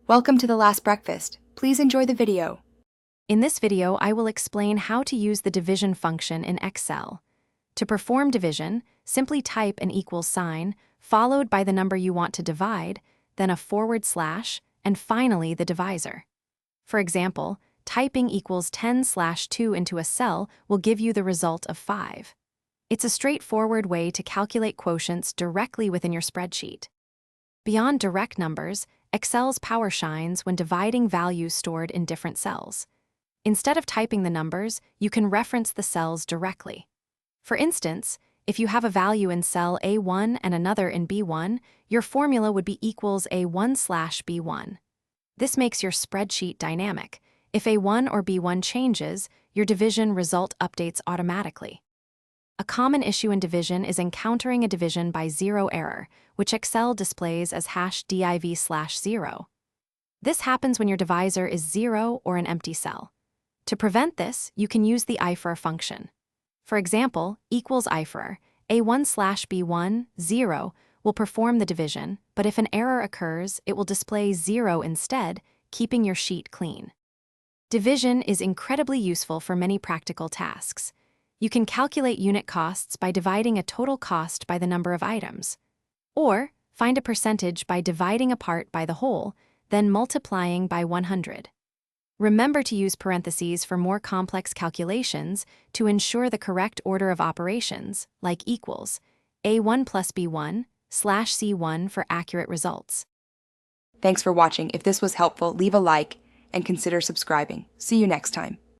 Welcome to the last breakfast. Please enjoy the video. In this video, I will explain how to use the division function in Excel. To perform division, simply type an equals sign, followed by the number you want to divide, then a /, and finally the divisor. For example, typing equals 10/2 into a cell will give you the result of 5. It's a straightforward way to calculate quotients directly within your spreadsheet. Beyond direct numbers, Excel's power shines when dividing values stored in different cells. Instead of typing the numbers, you can reference the cells directly. For instance, if you have a value in cell A1 and another in B1, your formula would be equals A1/B1. This makes your spreadsheet dynamic. If A1 or B1 changes, your division result updates automatically. A common issue in division is encountering a division by zero error, which Excel displays as #div/0. This happens when your divisor is 0 or an empty cell. To prevent this, you can use the IFER function. For example, equals IFER, A1/B1, 0, will perform the division, but if an error occurs, it will display 0 instead, keeping your sheet clean. Division is incredibly useful for many practical tasks. You can calculate unit costs by dividing a total cost by the number of items. Or, find a percentage by dividing a part by the whole, then multiplying by 100. Remember to use parentheses for more complex calculations to ensure the correct order of operations, like equals, A1 plus B1, /C1 for accurate results. Thanks for watching. If this was helpful, leave a like and consider subscribing. See you next time.